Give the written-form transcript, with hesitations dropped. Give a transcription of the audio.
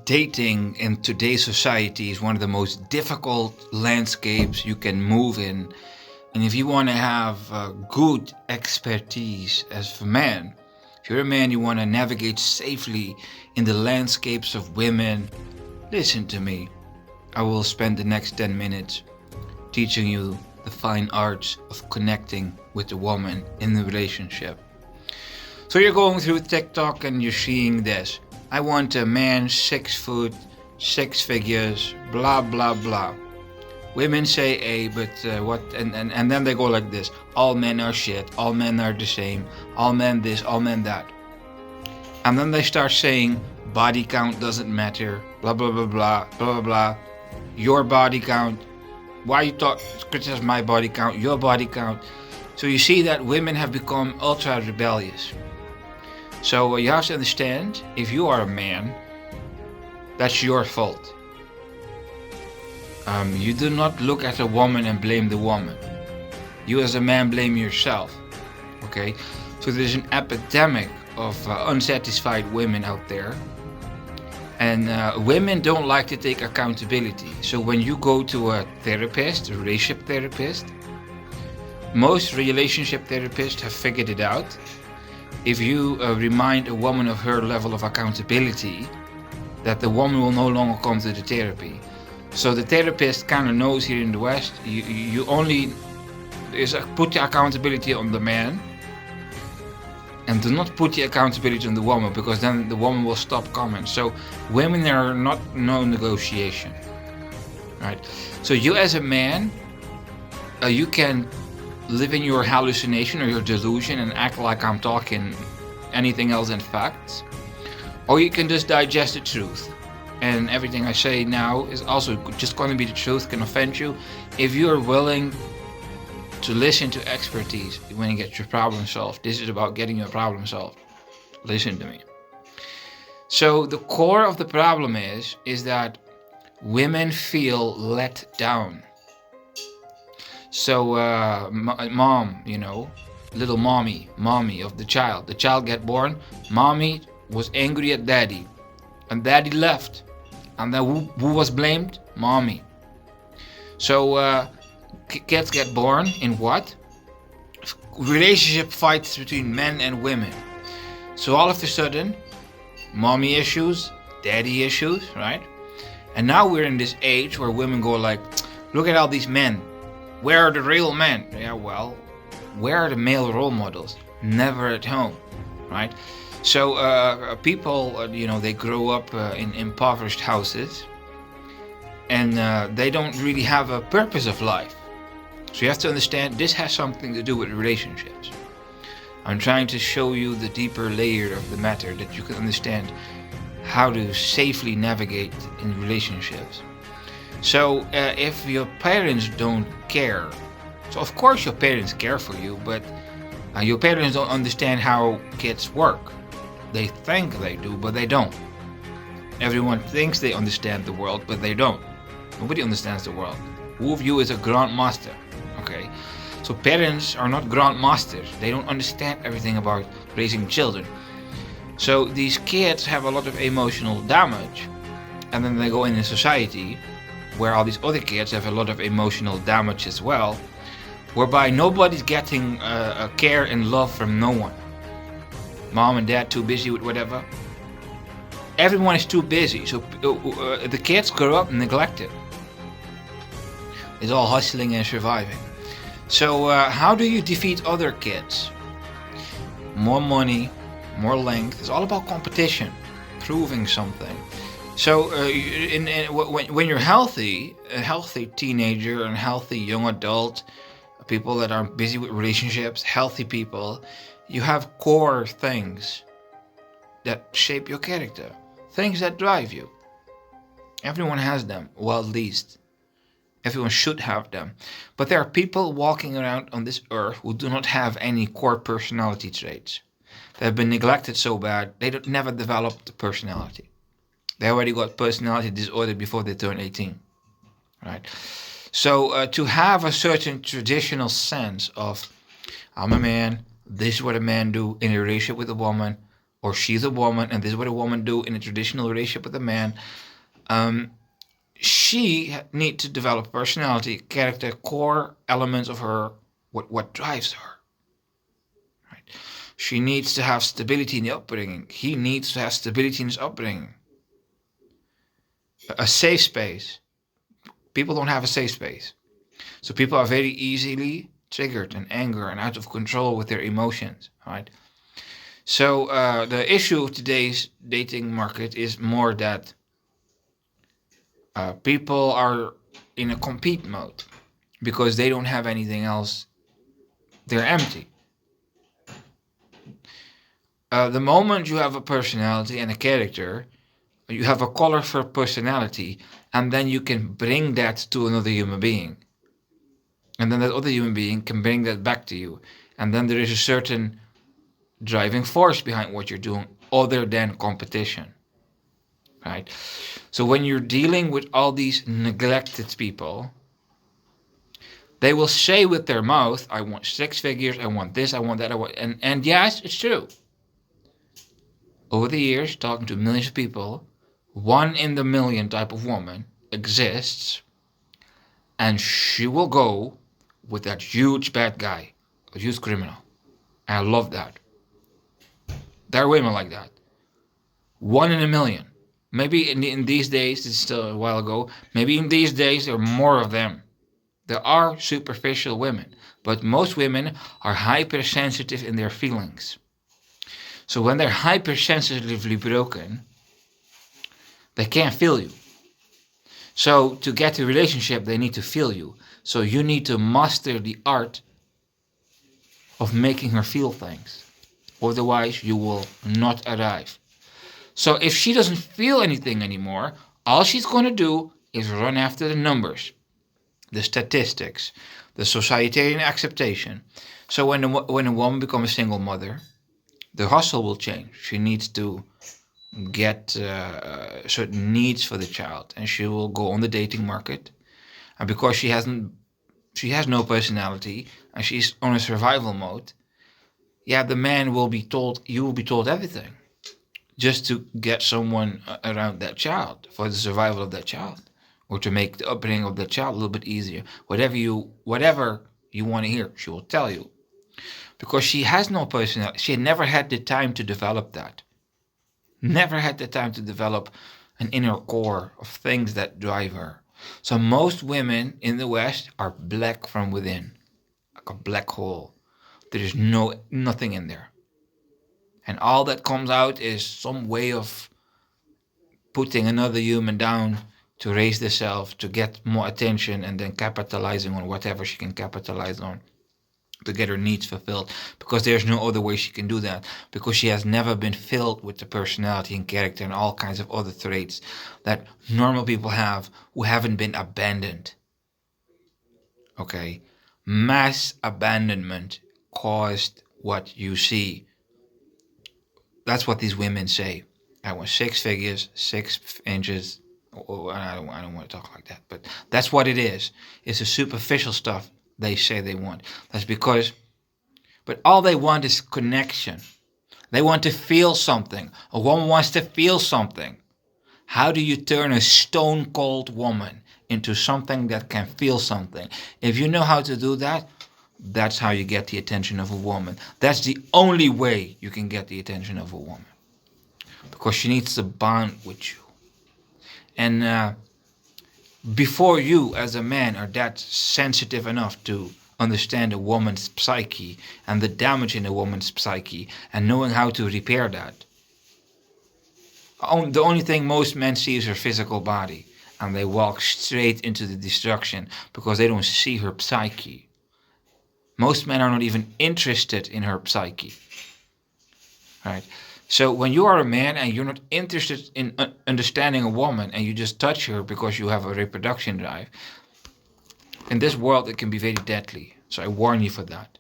dating in today's society is one of the most difficult landscapes you can move in. And if you want to have good expertise as a man, if you're a man, you want to navigate safely in the landscapes of women, listen to me. I will spend the next 10 minutes teaching you the fine arts of connecting with a woman in a relationship. So you're going through TikTok and you're seeing this. I want a man 6 foot, 6 figures, blah, blah, blah. Women say A, but what? And then they go like this. All men are shit. All men are the same. All men this, all men that. And then they start saying body count doesn't matter. Blah, blah, blah, blah, blah, blah, blah. Your body count. Why you criticize my body count? Your body count. So you see that women have become ultra rebellious. So you have to understand, if you are a man, that's your fault. You do not look at a woman and blame the woman. You as a man blame yourself. Okay? So there's an epidemic of unsatisfied women out there. And women don't like to take accountability. So when you go to a therapist, a relationship therapist, most relationship therapists have figured it out. If you remind a woman of her level of accountability, that the woman will no longer come to the therapy. So the therapist kind of knows here in the West, you only put the accountability on the man, and do not put the accountability on the woman, because then the woman will stop coming. So women are not no negotiation, right? So you as a man, you can live in your hallucination or your delusion and act like I'm talking anything else than facts, or you can just digest the truth. And everything I say now is also just going to be the truth, can offend you. If you are willing to listen to expertise when you get your problem solved, this is about getting your problem solved. Listen to me. So the core of the problem is that women feel let down. So mom, little mommy of the child get born, mommy was angry at daddy, and daddy left, and then who was blamed? Mommy. So kids get born in what? Relationship fights between men and women. So all of a sudden, mommy issues, daddy issues, right? And now we're in this age where women go like, look at all these men. Where are the real men? Yeah, well, where are the male role models? Never at home, right? So people, they grow up in impoverished houses, and they don't really have a purpose of life. So you have to understand, this has something to do with relationships. I'm trying to show you the deeper layer of the matter, that you can understand how to safely navigate in relationships. So if your parents don't care, so of course your parents care for you, but your parents don't understand how kids work. They think they do, but they don't. Everyone thinks they understand the world, but they don't. Nobody understands the world. Who of you is a grandmaster? Okay, so parents are not grandmasters. They don't understand everything about raising children. So these kids have a lot of emotional damage, and then they go in a society where all these other kids have a lot of emotional damage as well, whereby nobody's getting care and love from no one. Mom and dad too busy with whatever. Everyone is too busy, so the kids grow up neglected. It's all hustling and surviving. So how do you defeat other kids? More money, more length. It's all about competition, proving something. So when you're healthy, a healthy teenager and healthy young adult, people that are busy with relationships, healthy people, you have core things that shape your character, things that drive you. Everyone has them, well, at least. Everyone should have them. But there are people walking around on this earth who do not have any core personality traits. They have been neglected so bad, they never developed the personality. They already got personality disorder before they turn 18, right? So to have a certain traditional sense of, I'm a man, this is what a man do in a relationship with a woman, or she's a woman, and this is what a woman do in a traditional relationship with a man, she need to develop personality, character, core elements of her, what drives her. Right? She needs to have stability in the upbringing. He needs to have stability in his upbringing. A safe space. People don't have a safe space. So people are very easily triggered and angry and out of control with their emotions, right? So the issue of today's dating market is more that people are in a compete mode because they don't have anything else. They're empty. The moment you have a personality and a character, you have a colorful personality, and then you can bring that to another human being. And then that other human being can bring that back to you. And then there is a certain driving force behind what you're doing other than competition. Right? So when you're dealing with all these neglected people, they will say with their mouth, I want 6 figures, I want this, I want that, I want, and yes, it's true. Over the years, talking to millions of people, 1 in the million type of woman exists, and she will go with that huge bad guy, a huge criminal. And I love that. There are women like that. 1 in a million. Maybe in these days, it's still a while ago, maybe in these days there are more of them. There are superficial women, but most women are hypersensitive in their feelings. So when they're hypersensitively broken, they can't feel you. So to get a relationship, they need to feel you. So you need to master the art of making her feel things. Otherwise, you will not arrive. So if she doesn't feel anything anymore, all she's going to do is run after the numbers, the statistics, the societarian acceptation. So when a woman becomes a single mother, the hustle will change. She needs to get certain needs for the child, and she will go on the dating market. And because she has no personality and she's on a survival mode, yeah, the man will be told, you will be told everything, just to get someone around that child for the survival of that child, or to make the upbringing of that child a little bit easier. Whatever you want to hear, she will tell you. Because she has no personality. She never had the time to develop that. Never had the time to develop an inner core of things that drive her. So most women in the West are black from within, like a black hole. There is nothing in there. And all that comes out is some way of putting another human down to raise the self, to get more attention, and then capitalizing on whatever she can capitalize on to get her needs fulfilled, because there's no other way she can do that, because she has never been filled with the personality and character and all kinds of other traits that normal people have who haven't been abandoned. Okay? Mass abandonment caused what you see. That's what these women say. I want 6 figures, 6 inches. I don't want to talk like that, but that's what it is. It's the superficial stuff they say they want. That's because, but all they want is connection. They want to feel something. A woman wants to feel something. How do you turn a stone cold woman into something that can feel something? If you know how to do that, that's how you get the attention of a woman. That's the only way you can get the attention of a woman. Because she needs to bond with you. And before you as a man are that sensitive enough to understand a woman's psyche and the damage in a woman's psyche and knowing how to repair that, the only thing most men see is her physical body, and they walk straight into the destruction because they don't see her psyche. Most men are not even interested in her psyche. Right? So when you are a man and you're not interested in understanding a woman and you just touch her because you have a reproduction drive, in this world it can be very deadly. So I warn you for that.